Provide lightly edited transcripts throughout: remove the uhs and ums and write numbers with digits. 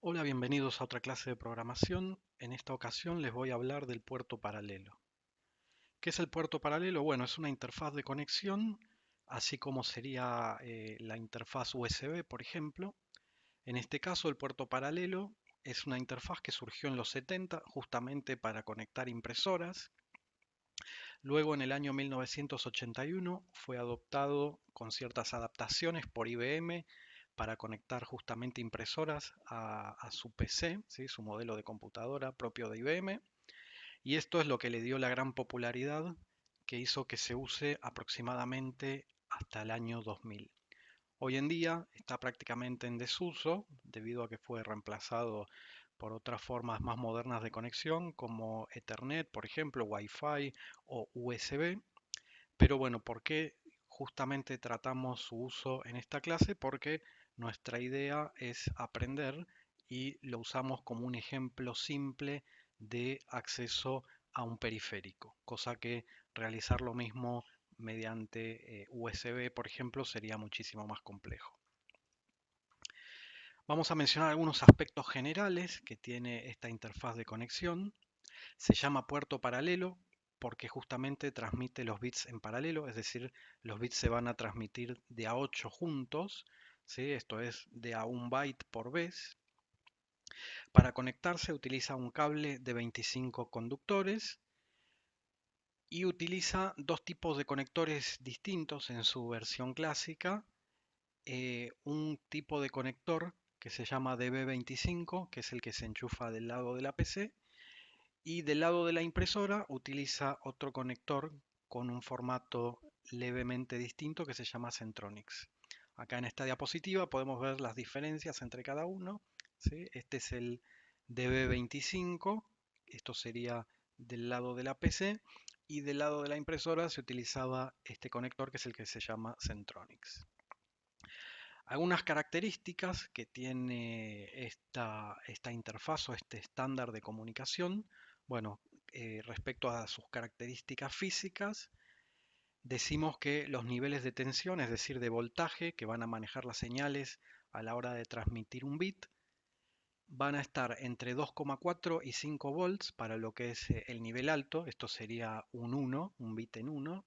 Hola, bienvenidos a otra clase de programación. En esta ocasión les voy a hablar del puerto paralelo. ¿Qué es el puerto paralelo? Bueno, es una interfaz de conexión, así como sería la interfaz USB, por ejemplo. En este caso, el puerto paralelo es una interfaz que surgió en los 70 justamente para conectar impresoras. Luego, en el año 1981, fue adoptado con ciertas adaptaciones por IBM para conectar justamente impresoras a su PC, ¿sí? Su modelo de computadora propio de IBM. Y esto es lo que le dio la gran popularidad que hizo que se use aproximadamente hasta el año 2000. Hoy en día está prácticamente en desuso debido a que fue reemplazado por otras formas más modernas de conexión como Ethernet, por ejemplo, Wi-Fi o USB. Pero bueno, ¿por qué justamente tratamos su uso en esta clase? Porque nuestra idea es aprender y lo usamos como un ejemplo simple de acceso a un periférico, cosa que realizar lo mismo mediante USB, por ejemplo, sería muchísimo más complejo. Vamos a mencionar algunos aspectos generales que tiene esta interfaz de conexión. Se llama puerto paralelo porque justamente transmite los bits en paralelo, es decir, los bits se van a transmitir de a 8 juntos, ¿sí? Esto es de a un byte por vez. Para conectarse utiliza un cable de 25 conductores y utiliza dos tipos de conectores distintos en su versión clásica. Un tipo de conector que se llama DB25, que es el que se enchufa del lado de la PC, y del lado de la impresora utiliza otro conector con un formato levemente distinto que se llama Centronics. Acá en esta diapositiva podemos ver las diferencias entre cada uno, ¿sí? Este es el DB25, esto sería del lado de la PC, y del lado de la impresora se utilizaba este conector que es el que se llama Centronics. Algunas características que tiene esta interfaz o este estándar de comunicación, bueno, respecto a sus características físicas, decimos que los niveles de tensión, es decir, de voltaje que van a manejar las señales a la hora de transmitir un bit, van a estar entre 2,4 y 5 volts para lo que es el nivel alto, esto sería un 1, un bit en 1,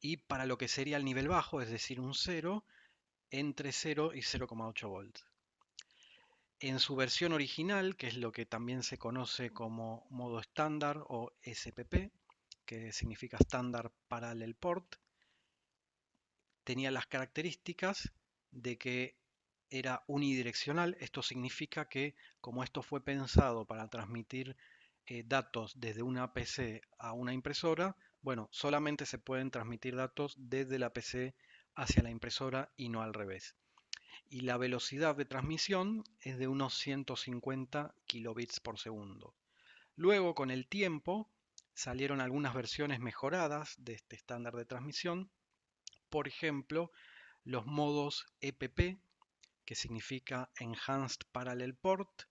y para lo que sería el nivel bajo, es decir, un 0, entre 0 y 0,8 volts. En su versión original, que es lo que también se conoce como modo estándar o SPP, que significa Standard Parallel Port, tenía las características de que era unidireccional. Esto significa que como esto fue pensado para transmitir datos desde una PC a una impresora, bueno, solamente se pueden transmitir datos desde la PC hacia la impresora y no al revés. Y la velocidad de transmisión es de unos 150 kilobits por segundo. Luego, con el tiempo, salieron algunas versiones mejoradas de este estándar de transmisión, por ejemplo, los modos EPP, que significa Enhanced Parallel Port,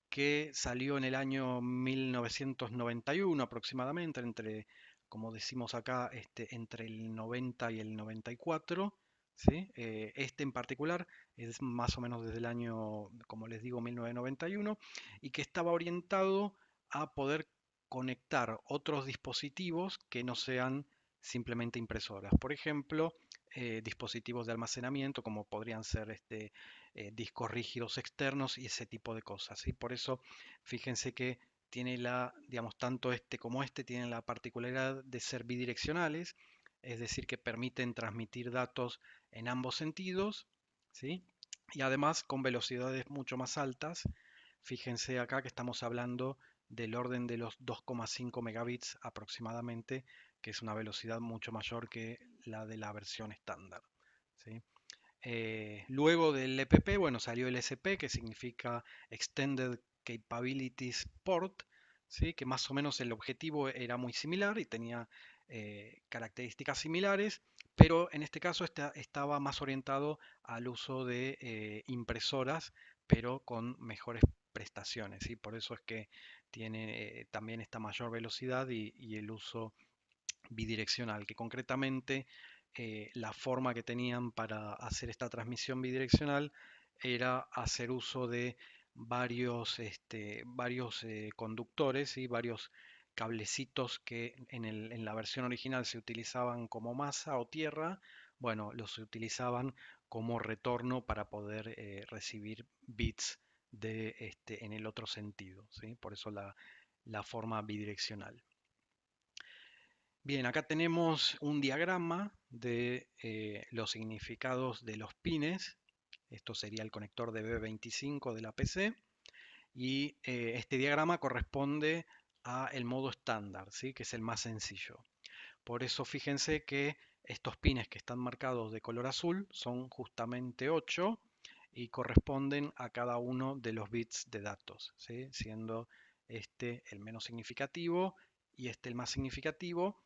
que salió en el año 1991 aproximadamente, como decimos acá, entre el 90 y el 94. ¿Sí? Este en particular es más o menos desde el año, como les digo, 1991, y que estaba orientado a poder conectar otros dispositivos que no sean simplemente impresoras. Por ejemplo, dispositivos de almacenamiento como podrían ser discos rígidos externos y ese tipo de cosas. ¿Sí? Por eso, fíjense que tiene digamos, tanto este como este tienen la particularidad de ser bidireccionales, es decir, que permiten transmitir datos en ambos sentidos, ¿sí? Y además con velocidades mucho más altas. Fíjense acá que estamos hablando del orden de los 2,5 megabits aproximadamente, que es una velocidad mucho mayor que la de la versión estándar. ¿Sí? Luego del EPP, bueno, salió el SP, que significa Extended Capabilities Port, ¿sí? Que más o menos el objetivo era muy similar y tenía características similares, pero en este caso estaba más orientado al uso de impresoras, pero con mejores prestaciones, ¿sí? Por eso es que tiene también esta mayor velocidad y el uso bidireccional, que concretamente la forma que tenían para hacer esta transmisión bidireccional era hacer uso de varios conductores y varios cablecitos que en la versión original se utilizaban como masa o tierra. Bueno, los utilizaban como retorno para poder recibir bits en el otro sentido, ¿sí? Por eso la forma bidireccional. Bien, acá tenemos un diagrama de los significados de los pines. Esto sería el conector de B25 de la PC. Y este diagrama corresponde a el modo estándar, ¿sí? Que es el más sencillo. Por eso fíjense que estos pines que están marcados de color azul son justamente 8 y corresponden a cada uno de los bits de datos, ¿sí? Siendo este el menos significativo y este el más significativo.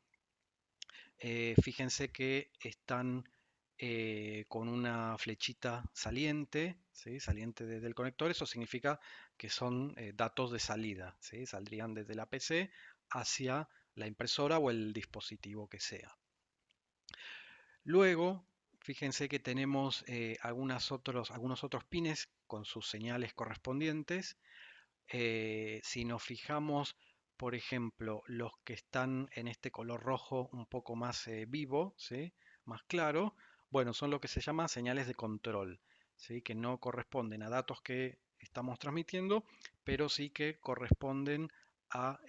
Fíjense que están con una flechita saliente, ¿sí? Saliente desde el conector. Eso significa que son datos de salida, ¿sí? Saldrían desde la PC hacia la impresora o el dispositivo que sea. Luego, fíjense que tenemos algunos otros pines con sus señales correspondientes. Si nos fijamos, por ejemplo, los que están en este color rojo un poco más vivo, ¿sí? Más claro, bueno, son lo que se llama señales de control, ¿sí? Que no corresponden a datos que estamos transmitiendo, pero sí que corresponden a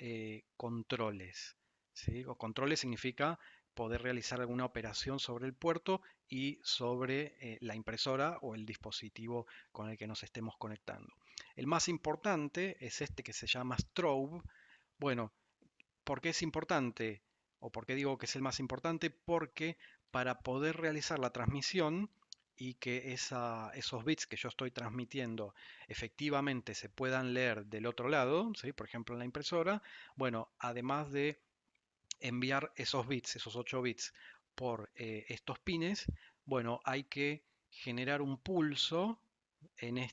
controles, ¿sí? O controles significa poder realizar alguna operación sobre el puerto y sobre la impresora o el dispositivo con el que nos estemos conectando. El más importante es este que se llama strobe. Bueno, ¿por qué es importante? ¿O por qué digo que es el más importante? Porque para poder realizar la transmisión y que esos bits que yo estoy transmitiendo efectivamente se puedan leer del otro lado, ¿sí? Por ejemplo en la impresora, bueno, además de enviar esos bits, esos 8 bits por estos pines, bueno, hay que generar un pulso digamos,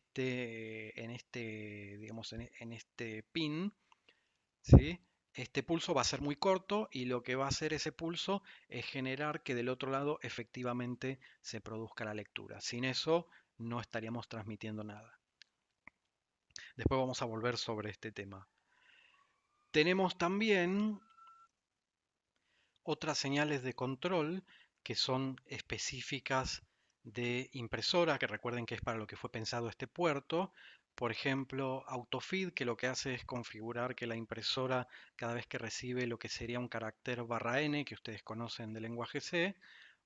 en este pin, ¿sí? Este pulso va a ser muy corto y lo que va a hacer ese pulso es generar que del otro lado efectivamente se produzca la lectura. Sin eso no estaríamos transmitiendo nada. Después vamos a volver sobre este tema. Tenemos también otras señales de control que son específicas de impresora, que recuerden que es para lo que fue pensado este puerto. Por ejemplo, AutoFeed, que lo que hace es configurar que la impresora, cada vez que recibe lo que sería un carácter ~n, que ustedes conocen del lenguaje C,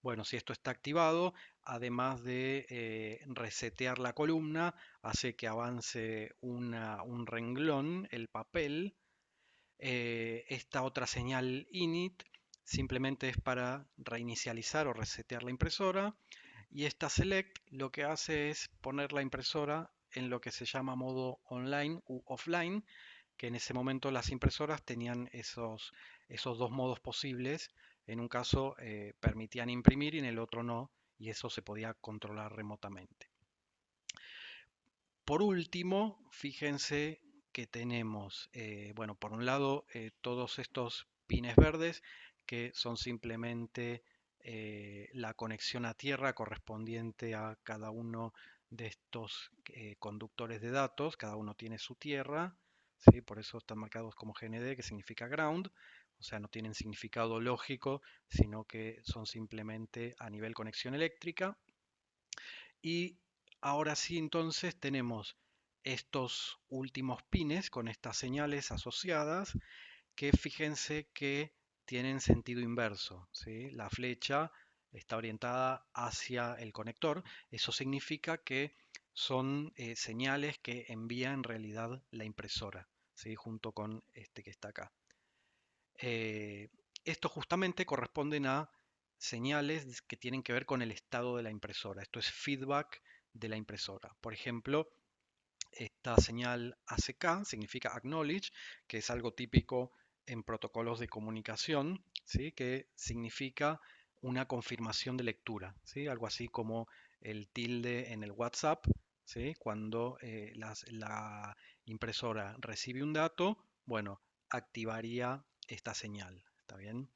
bueno, si esto está activado, además de resetear la columna, hace que avance un renglón, el papel. Esta otra señal init simplemente es para reinicializar o resetear la impresora. Y esta select lo que hace es poner la impresora en lo que se llama modo online u offline, que en ese momento las impresoras tenían esos dos modos posibles. En un caso permitían imprimir y en el otro no, y eso se podía controlar remotamente. Por último, fíjense que tenemos, bueno, por un lado, todos estos pines verdes que son simplemente la conexión a tierra correspondiente a cada uno de estos conductores de datos. Cada uno tiene su tierra, ¿sí? Por eso están marcados como GND, que significa ground. O sea, no tienen significado lógico, sino que son simplemente a nivel conexión eléctrica. Y ahora sí, entonces tenemos estos últimos pines con estas señales asociadas que fíjense que tienen sentido inverso, ¿sí? La flecha está orientada hacia el conector. Eso significa que son señales que envía en realidad la impresora, ¿sí? Junto con este que está acá. Eh, Esto justamente corresponden a señales que tienen que ver con el estado de la impresora. Esto es feedback de la impresora. Por ejemplo, esta señal ACK significa acknowledge, que es algo típico en protocolos de comunicación, ¿sí? Que significa una confirmación de lectura, ¿sí? Algo así como el tilde en el WhatsApp, ¿sí? Cuando la impresora recibe un dato, bueno, activaría esta señal, ¿está bien?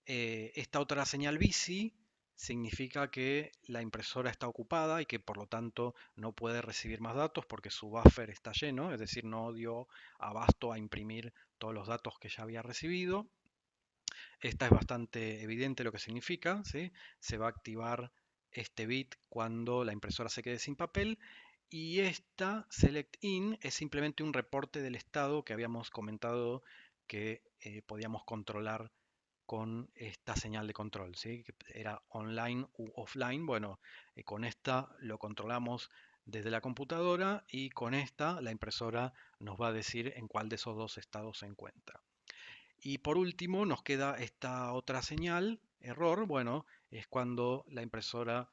Esta otra señal busy significa que la impresora está ocupada y que por lo tanto no puede recibir más datos porque su buffer está lleno, es decir, no dio abasto a imprimir todos los datos que ya había recibido. Esta es bastante evidente lo que significa, ¿sí? Se va a activar este bit cuando la impresora se quede sin papel y esta select in es simplemente un reporte del estado que habíamos comentado que podíamos controlar con esta señal de control, ¿sí? Que era online u offline. Bueno, con esta lo controlamos desde la computadora y con esta la impresora nos va a decir en cuál de esos dos estados se encuentra. Y por último nos queda esta otra señal, error. Bueno, es cuando la impresora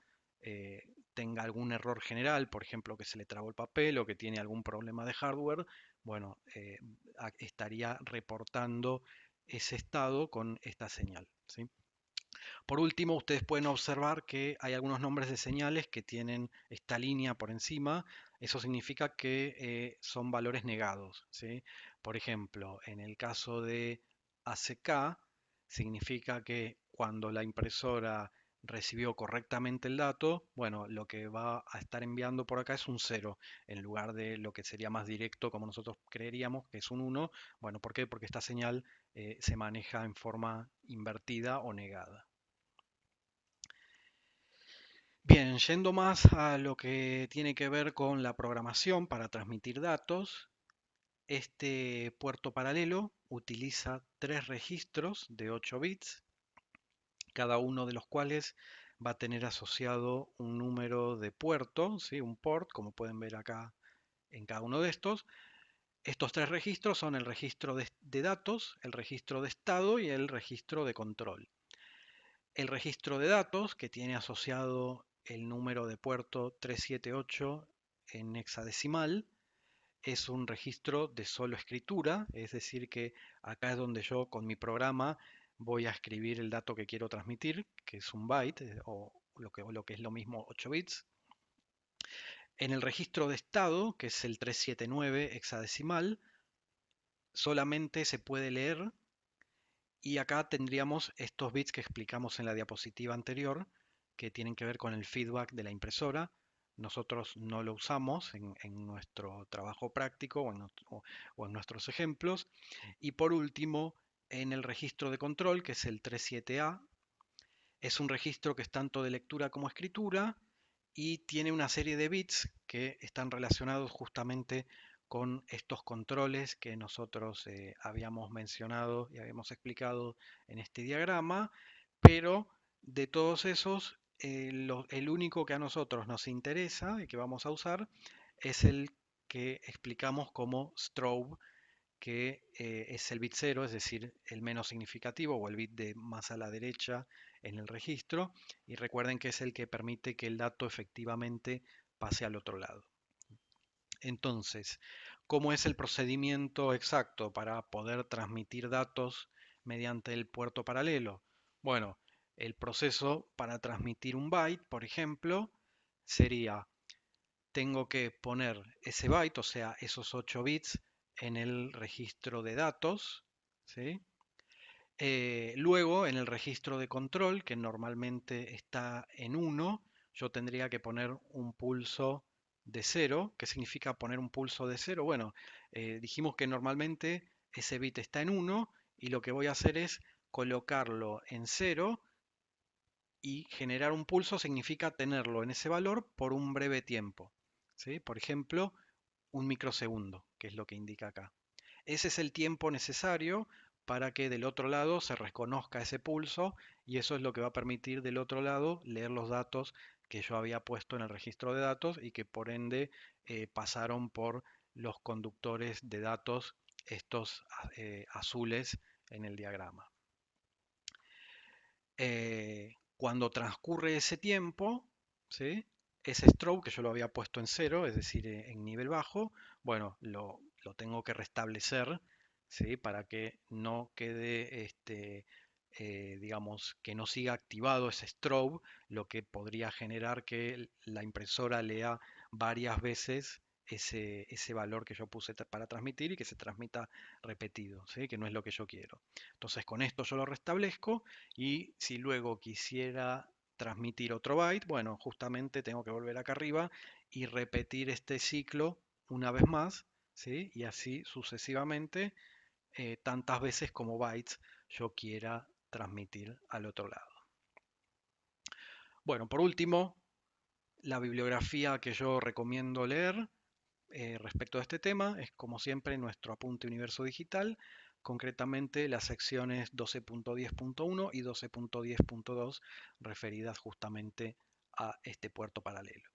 tenga algún error general, por ejemplo, que se le trabó el papel o que tiene algún problema de hardware. Bueno, estaría reportando ese estado con esta señal, ¿sí? Por último, ustedes pueden observar que hay algunos nombres de señales que tienen esta línea por encima. Eso significa que son valores negados, ¿sí? Por ejemplo, en el caso de ACK, significa que cuando la impresora recibió correctamente el dato, bueno, lo que va a estar enviando por acá es un cero en lugar de lo que sería más directo, como nosotros creeríamos, que es un uno. Bueno, ¿por qué? Porque esta señal se maneja en forma invertida o negada. Bien, yendo más a lo que tiene que ver con la programación para transmitir datos, este puerto paralelo utiliza tres registros de 8 bits, cada uno de los cuales va a tener asociado un número de puerto, ¿sí? Un port, como pueden ver acá en cada uno de estos. Estos tres registros son el registro de datos, el registro de estado y el registro de control. El registro de datos, que tiene asociado el número de puerto 378 en hexadecimal, es un registro de solo escritura, es decir que acá es donde yo con mi programa voy a escribir el dato que quiero transmitir, que es un byte o lo que es lo mismo 8 bits. En el registro de estado, que es el 379 hexadecimal, solamente se puede leer. Y acá tendríamos estos bits que explicamos en la diapositiva anterior, que tienen que ver con el feedback de la impresora. Nosotros no lo usamos en nuestro trabajo práctico o en nuestros ejemplos. Y por último, en el registro de control, que es el 37A, es un registro que es tanto de lectura como escritura y tiene una serie de bits que están relacionados justamente con estos controles que nosotros habíamos mencionado y habíamos explicado en este diagrama, pero de todos esos, el único que a nosotros nos interesa y que vamos a usar es el que explicamos como strobe, que es el bit 0, es decir, el menos significativo o el bit de más a la derecha en el registro. Y recuerden que es el que permite que el dato efectivamente pase al otro lado. Entonces, ¿cómo es el procedimiento exacto para poder transmitir datos mediante el puerto paralelo? Bueno, el proceso para transmitir un byte, por ejemplo, sería tengo que poner ese byte, o sea, esos 8 bits, en el registro de datos, ¿sí? Luego, en el registro de control, que normalmente está en 1, yo tendría que poner un pulso de 0. ¿Qué significa poner un pulso de 0? Bueno, dijimos que normalmente ese bit está en 1 y lo que voy a hacer es colocarlo en 0 y generar un pulso significa tenerlo en ese valor por un breve tiempo, ¿sí? Por ejemplo, un microsegundo, que es lo que indica acá. Ese es el tiempo necesario para que del otro lado se reconozca ese pulso y eso es lo que va a permitir del otro lado leer los datos que yo había puesto en el registro de datos y que por ende pasaron por los conductores de datos, estos azules en el diagrama. Cuando transcurre ese tiempo, ¿sí? Ese stroke que yo lo había puesto en cero, es decir, en nivel bajo, bueno, lo tengo que restablecer, ¿sí? Para que no quede, digamos, que no siga activado ese strobe, lo que podría generar que la impresora lea varias veces ese valor que yo puse para transmitir y que se transmita repetido, ¿sí? Que no es lo que yo quiero. Entonces con esto yo lo restablezco y si luego quisiera transmitir otro byte, bueno, justamente tengo que volver acá arriba y repetir este ciclo una vez más, ¿sí? Y así sucesivamente, tantas veces como bytes yo quiera transmitir al otro lado. Bueno, por último, la bibliografía que yo recomiendo leer respecto a este tema es, como siempre, nuestro apunte Universo Digital, concretamente las secciones 12.10.1 y 12.10.2 referidas justamente a este puerto paralelo.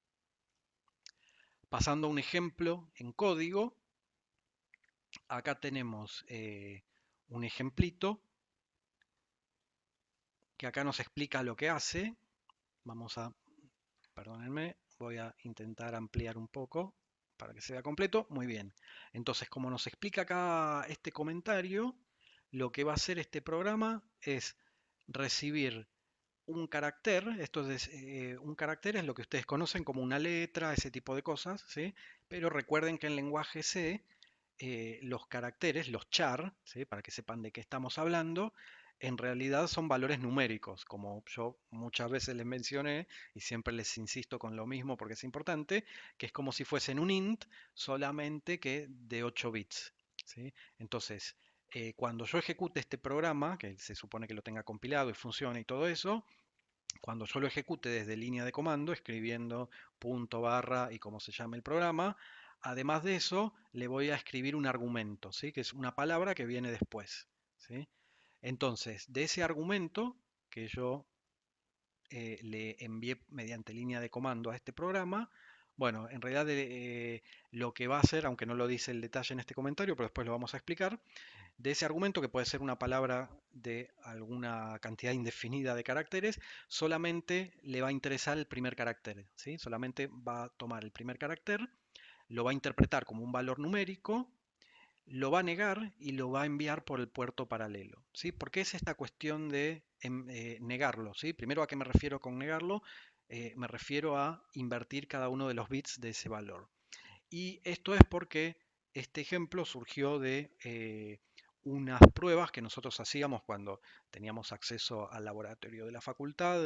Pasando a un ejemplo en código, acá tenemos un ejemplito que acá nos explica lo que hace. Vamos a, perdónenme, voy a intentar ampliar un poco para que sea completo. Muy bien. Entonces, como nos explica acá este comentario, lo que va a hacer este programa es recibir un carácter. Esto es, un carácter es lo que ustedes conocen como una letra, ese tipo de cosas, ¿sí? Pero recuerden que en lenguaje C los caracteres, los char, ¿sí? Para que sepan de qué estamos hablando, en realidad son valores numéricos, como yo muchas veces les mencioné y siempre les insisto con lo mismo porque es importante, que es como si fuesen un int, solamente que de 8 bits, ¿sí? Entonces, cuando yo ejecute este programa, que se supone que lo tenga compilado y funcione y todo eso, cuando yo lo ejecute desde línea de comando, escribiendo punto barra y como se llame el programa, además de eso, le voy a escribir un argumento, ¿sí? Que es una palabra que viene después, ¿sí? Entonces, de ese argumento que yo le envié mediante línea de comando a este programa, bueno, en realidad lo que va a hacer, aunque no lo dice el detalle en este comentario, pero después lo vamos a explicar, de ese argumento, que puede ser una palabra de alguna cantidad indefinida de caracteres, solamente le va a interesar el primer carácter, ¿sí? Solamente va a tomar el primer carácter, lo va a interpretar como un valor numérico, lo va a negar y lo va a enviar por el puerto paralelo, ¿sí? ¿Por qué es esta cuestión de negarlo, ¿sí? Primero, ¿a qué me refiero con negarlo? Me refiero a invertir cada uno de los bits de ese valor. Y esto es porque este ejemplo surgió de unas pruebas que nosotros hacíamos cuando teníamos acceso al laboratorio de la facultad,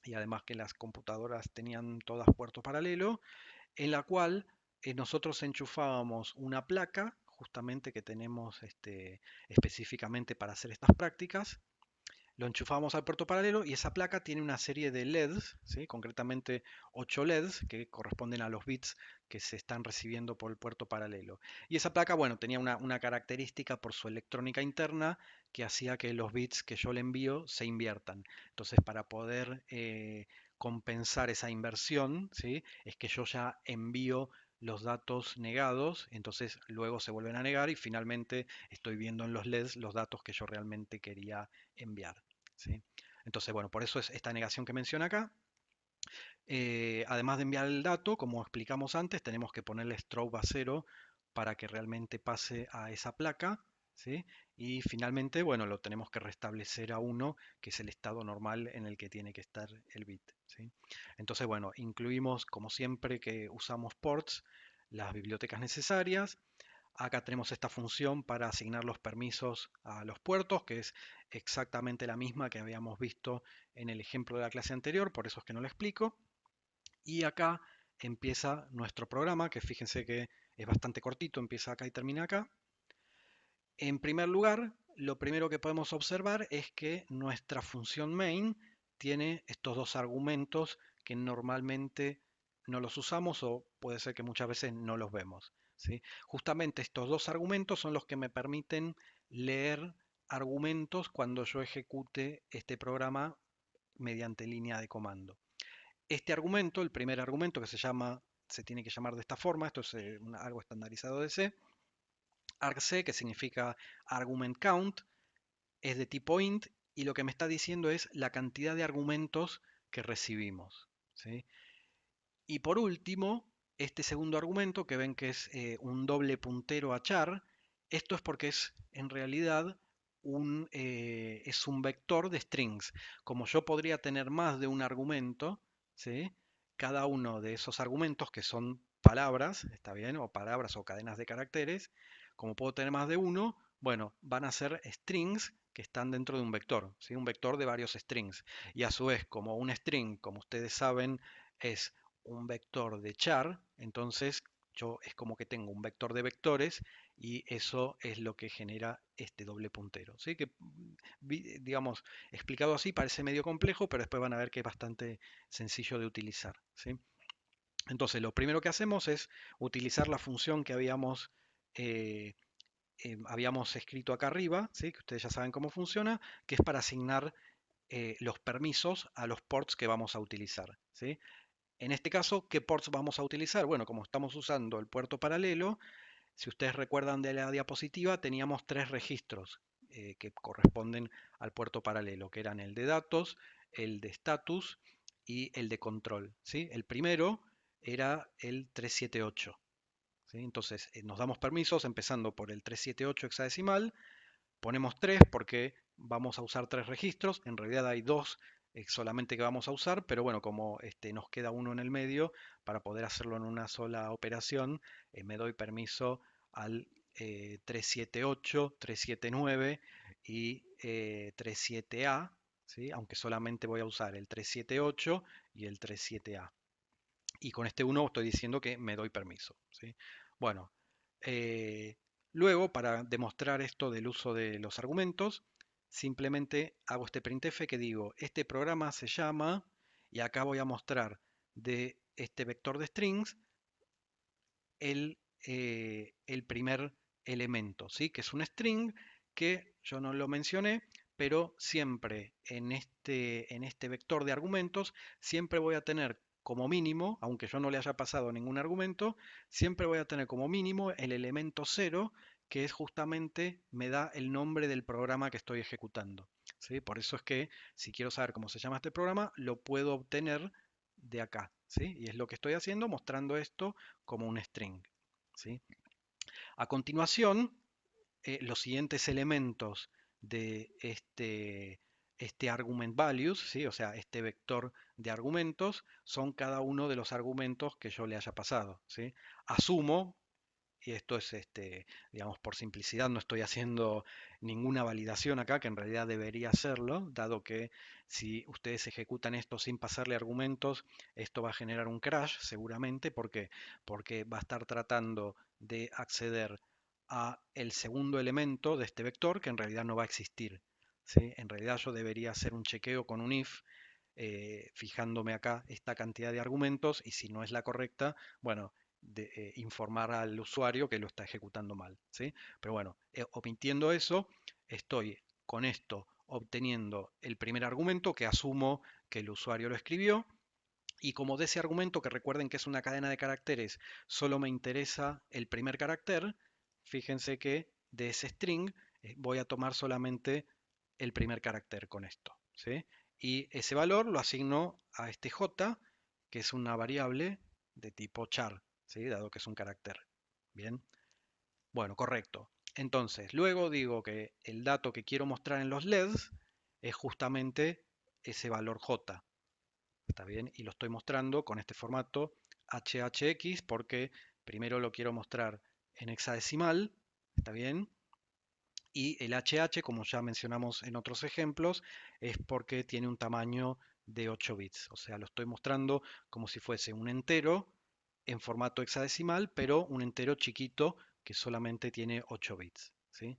y además que las computadoras tenían todas puertos paralelos, en la cual nosotros enchufábamos una placa, justamente que tenemos específicamente para hacer estas prácticas, lo enchufamos al puerto paralelo y esa placa tiene una serie de LEDs, ¿sí? Concretamente 8 LEDs que corresponden a los bits que se están recibiendo por el puerto paralelo. Y esa placa, bueno, tenía una característica por su electrónica interna que hacía que los bits que yo le envío se inviertan. Entonces, para poder compensar esa inversión, ¿sí? Es que yo ya envío los datos negados, entonces luego se vuelven a negar y finalmente estoy viendo en los LEDs los datos que yo realmente quería enviar. ¿Sí? Entonces, bueno, por eso es esta negación que menciona acá. Además de enviar el dato, como explicamos antes, tenemos que ponerle strobe a 0 para que realmente pase a esa placa, ¿sí? Y finalmente, bueno, lo tenemos que restablecer a 1, que es el estado normal en el que tiene que estar el bit, ¿sí? Entonces, bueno, incluimos, como siempre que usamos ports, las bibliotecas necesarias. Acá tenemos esta función para asignar los permisos a los puertos, que es exactamente la misma que habíamos visto en el ejemplo de la clase anterior, por eso es que no lo explico. Y acá empieza nuestro programa, que fíjense que es bastante cortito, empieza acá y termina acá. En primer lugar, lo primero que podemos observar es que nuestra función main tiene estos dos argumentos que normalmente no los usamos o puede ser que muchas veces no los vemos, ¿sí? Justamente estos dos argumentos son los que me permiten leer argumentos cuando yo ejecute este programa mediante línea de comando. Este argumento, el primer argumento que se tiene que llamar de esta forma, esto es algo estandarizado de C, argc, que significa argument count, es de tipo int y lo que me está diciendo es la cantidad de argumentos que recibimos, ¿sí? Y por último, este segundo argumento, que ven que es un doble puntero a char, esto es porque es en realidad es un vector de strings. Como yo podría tener más de un argumento, ¿sí? Cada uno de esos argumentos, que son palabras, ¿está bien? O palabras o cadenas de caracteres, como puedo tener más de uno, Bueno, van a ser strings que están dentro de un vector, ¿sí? Un vector de varios strings. Y a su vez, como un string, como ustedes saben, es un vector de char, entonces yo es como que tengo un vector de vectores y eso es lo que genera este doble puntero. ¿Sí? Que, digamos, explicado así parece medio complejo, pero después van a ver que es bastante sencillo de utilizar. ¿Sí? Entonces, lo primero que hacemos es utilizar la función que eh, habíamos escrito acá arriba, ¿sí? Que ustedes ya saben cómo funciona, que es para asignar los permisos a los ports que vamos a utilizar. ¿Sí? En este caso, ¿qué ports vamos a utilizar? Bueno, como estamos usando el puerto paralelo, si ustedes recuerdan de la diapositiva, teníamos tres registros que corresponden al puerto paralelo, que eran el de datos, el de status y el de control. ¿Sí? El primero era el 378. ¿Sí? Entonces, nos damos permisos empezando por el 378 hexadecimal. Ponemos 3 porque vamos a usar tres registros. En realidad hay dos solamente que vamos a usar, pero bueno, como nos queda uno en el medio, para poder hacerlo en una sola operación, me doy permiso al 378, 379 y 37A, ¿sí? Aunque solamente voy a usar el 378 y el 37A. Y con este uno estoy diciendo que me doy permiso. ¿Sí? Bueno, eh, luego para demostrar esto del uso de los argumentos, simplemente hago este printf que digo, este programa se llama, y acá voy a mostrar de este vector de strings el primer elemento, ¿sí? Que es un string que yo no lo mencioné, pero siempre en este vector de argumentos, siempre voy a tener como mínimo, aunque yo no le haya pasado ningún argumento, siempre voy a tener como mínimo el elemento 0, que es justamente, me da el nombre del programa que estoy ejecutando. ¿Sí? Por eso es que si quiero saber cómo se llama este programa, lo puedo obtener de acá. ¿Sí? Y es lo que estoy haciendo, mostrando esto como un string. ¿Sí? A continuación, los siguientes elementos de este argument values, ¿sí? O sea, este vector de argumentos, son cada uno de los argumentos que yo le haya pasado. ¿Sí? Asumo, y esto es, digamos, por simplicidad, no estoy haciendo ninguna validación acá, que en realidad debería hacerlo, dado que si ustedes ejecutan esto sin pasarle argumentos, esto va a generar un crash seguramente. ¿Por qué? Porque va a estar tratando de acceder a el segundo elemento de este vector que en realidad no va a existir. ¿Sí? En realidad yo debería hacer un chequeo con un if, fijándome acá esta cantidad de argumentos, y si no es la correcta, bueno, informar al usuario que lo está ejecutando mal. ¿Sí? Pero bueno, omitiendo eso, estoy con esto obteniendo el primer argumento que asumo que el usuario lo escribió. Y como de ese argumento, que recuerden que es una cadena de caracteres, solo me interesa el primer carácter, fíjense que de ese string voy a tomar solamente el primer carácter con esto. ¿Sí? Y ese valor lo asigno a este j, que es una variable de tipo char, ¿sí? Dado que es un carácter. Bien, bueno, correcto. Entonces, luego digo que el dato que quiero mostrar en los LEDs es justamente ese valor j. ¿Está bien? Y lo estoy mostrando con este formato HHX porque primero lo quiero mostrar en hexadecimal. ¿Está bien? Y el HH, como ya mencionamos en otros ejemplos, es porque tiene un tamaño de 8 bits. O sea, lo estoy mostrando como si fuese un entero en formato hexadecimal, pero un entero chiquito que solamente tiene 8 bits. ¿Sí?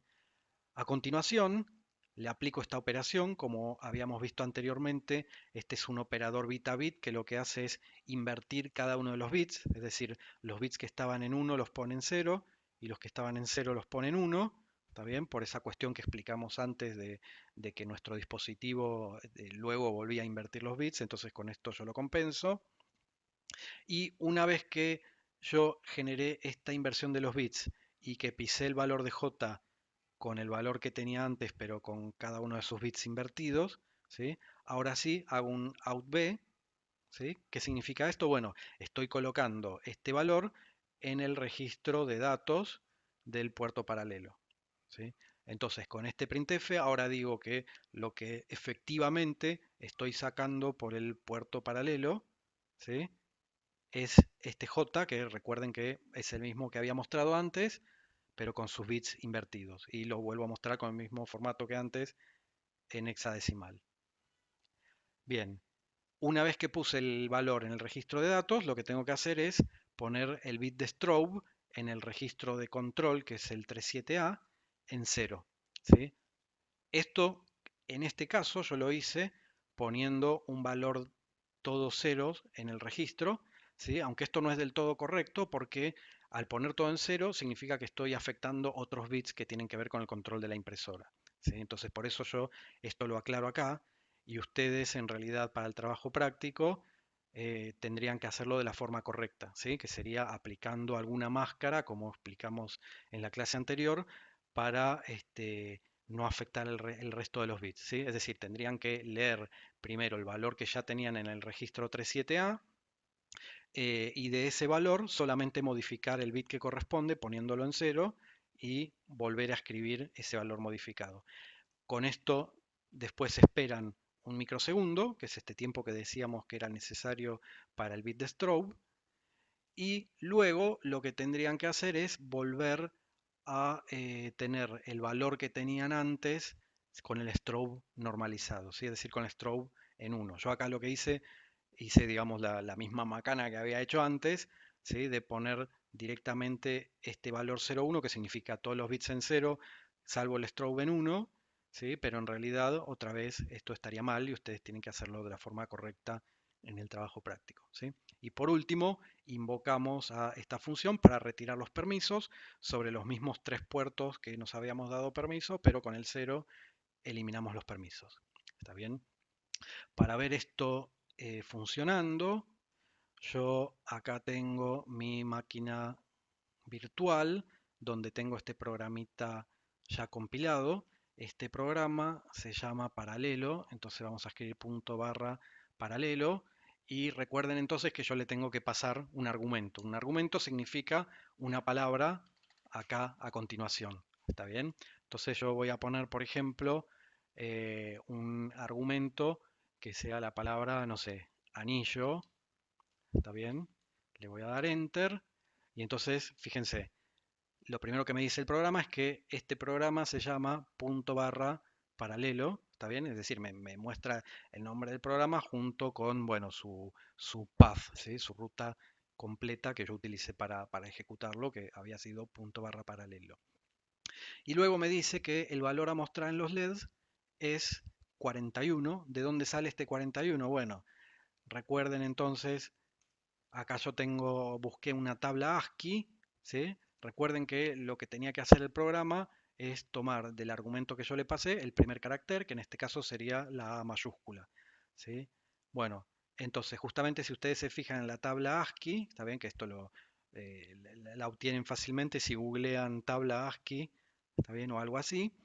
A continuación, le aplico esta operación, como habíamos visto anteriormente. Este es un operador bit a bit que lo que hace es invertir cada uno de los bits, es decir, los bits que estaban en 1 los pone en 0 y los que estaban en 0 los pone en 1. ¿Está bien? Por esa cuestión que explicamos antes de que nuestro dispositivo luego volvía a invertir los bits, entonces con esto yo lo compenso. Y una vez que yo generé esta inversión de los bits y que pisé el valor de j con el valor que tenía antes, pero con cada uno de sus bits invertidos, ¿sí? Ahora sí hago un out b, ¿sí? ¿Qué significa esto? Bueno, estoy colocando este valor en el registro de datos del puerto paralelo, ¿sí? Entonces, con este printf ahora digo que lo que efectivamente estoy sacando por el puerto paralelo, ¿sí? Es este j, que recuerden que es el mismo que había mostrado antes, pero con sus bits invertidos. Y lo vuelvo a mostrar con el mismo formato que antes en hexadecimal. Bien, una vez que puse el valor en el registro de datos, lo que tengo que hacer es poner el bit de strobe en el registro de control, que es el 37A, en 0. ¿Sí? Esto, en este caso, yo lo hice poniendo un valor todos ceros en el registro, ¿sí? Aunque esto no es del todo correcto porque al poner todo en cero significa que estoy afectando otros bits que tienen que ver con el control de la impresora, ¿sí? Entonces por eso yo esto lo aclaro acá y ustedes en realidad para el trabajo práctico tendrían que hacerlo de la forma correcta, ¿sí? Que sería aplicando alguna máscara, como explicamos en la clase anterior, para no afectar el resto de los bits, ¿sí? Es decir, tendrían que leer primero el valor que ya tenían en el registro 37A y de ese valor solamente modificar el bit que corresponde poniéndolo en cero y volver a escribir ese valor modificado. Con esto después esperan un microsegundo, que es este tiempo que decíamos que era necesario para el bit de strobe, y luego lo que tendrían que hacer es volver a tener el valor que tenían antes con el strobe normalizado, ¿sí? Es decir, con el strobe en 1. Yo acá lo que hice digamos la misma macana que había hecho antes, ¿sí? De poner directamente este valor 0,1 que significa todos los bits en 0 salvo el strobe en 1, ¿sí? Pero en realidad otra vez esto estaría mal y ustedes tienen que hacerlo de la forma correcta en el trabajo práctico, ¿sí? Y por último, invocamos a esta función para retirar los permisos sobre los mismos tres puertos que nos habíamos dado permiso, pero con el 0 eliminamos los permisos. ¿Está bien? Para ver esto funcionando, yo acá tengo mi máquina virtual donde tengo este programita ya compilado. Este programa se llama paralelo, entonces vamos a escribir punto barra paralelo y recuerden entonces que yo le tengo que pasar un argumento. Un argumento significa una palabra acá a continuación. ¿Está bien? Entonces yo voy a poner, por ejemplo, un argumento que sea la palabra, no sé, anillo. ¿Está bien? Le voy a dar enter y entonces, fíjense, lo primero que me dice el programa es que este programa se llama punto barra paralelo, ¿está bien? Es decir, me muestra el nombre del programa junto con, bueno, su path, ¿sí? Su ruta completa que yo utilicé para ejecutarlo, que había sido punto barra paralelo. Y luego me dice que el valor a mostrar en los LEDs es 41. ¿De dónde sale este 41? Bueno, recuerden entonces, acá yo busqué una tabla ASCII, ¿sí? Recuerden que lo que tenía que hacer el programa es tomar del argumento que yo le pasé el primer carácter, que en este caso sería la A mayúscula, ¿sí? Bueno, entonces justamente si ustedes se fijan en la tabla ASCII, está bien que esto la obtienen fácilmente si googlean tabla ASCII, está bien, o algo así.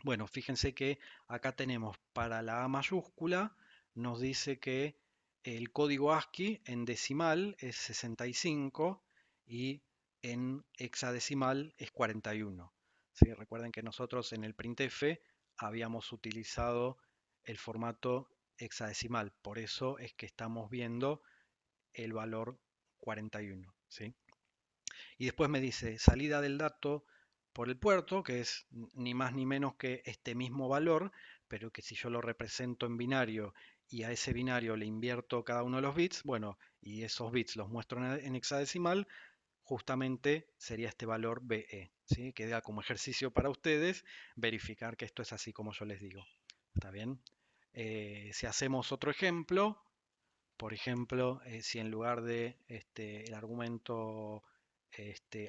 Bueno, fíjense que acá tenemos para la A mayúscula, nos dice que el código ASCII en decimal es 65 y en hexadecimal es 41. ¿Sí? Recuerden que nosotros en el printf habíamos utilizado el formato hexadecimal, por eso es que estamos viendo el valor 41. ¿Sí? Y después me dice salida del dato por el puerto, que es ni más ni menos que este mismo valor, pero que si yo lo represento en binario y a ese binario le invierto cada uno de los bits, bueno, y esos bits los muestro en hexadecimal, justamente sería este valor BE, ¿sí? Queda como ejercicio para ustedes verificar que esto es así como yo les digo. ¿Está bien? Si hacemos otro ejemplo, por ejemplo, si en lugar de el argumento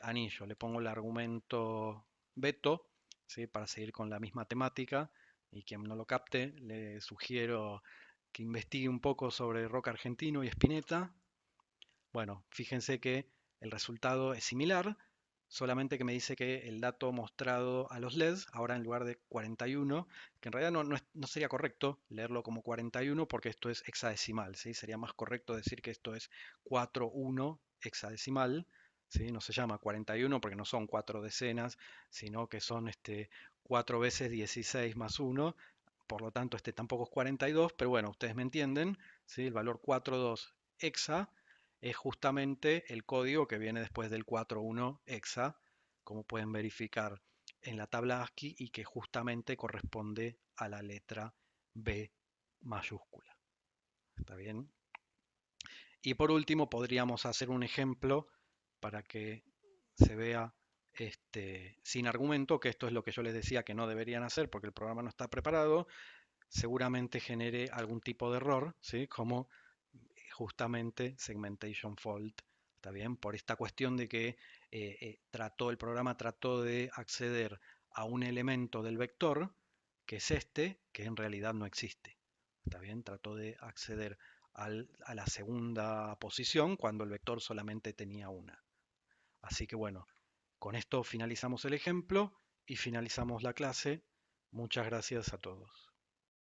anillo le pongo el argumento veto, ¿sí? Para seguir con la misma temática, y quien no lo capte, le sugiero que investigue un poco sobre rock argentino y Spinetta. Bueno, fíjense que el resultado es similar, solamente que me dice que el dato mostrado a los LEDs, ahora en lugar de 41, que en realidad no sería correcto leerlo como 41 porque esto es hexadecimal, ¿sí? Sería más correcto decir que esto es 41 hexadecimal, ¿sí? No se llama 41 porque no son 4 decenas, sino que son 4 veces 16 más 1, por lo tanto este tampoco es 42, pero bueno, ustedes me entienden, ¿sí? El valor 42 hexa es justamente el código que viene después del 41 hexa, como pueden verificar en la tabla ASCII, y que justamente corresponde a la letra B mayúscula. ¿Está bien? Y por último, podríamos hacer un ejemplo para que se vea sin argumento, que esto es lo que yo les decía que no deberían hacer porque el programa no está preparado. Seguramente genere algún tipo de error, ¿sí? Como justamente segmentation fault. ¿Está bien? Por esta cuestión de que el programa trató de acceder a un elemento del vector, que es este, que en realidad no existe. ¿Está bien? Trató de acceder a la segunda posición cuando el vector solamente tenía una. Así que bueno, con esto finalizamos el ejemplo y finalizamos la clase. Muchas gracias a todos.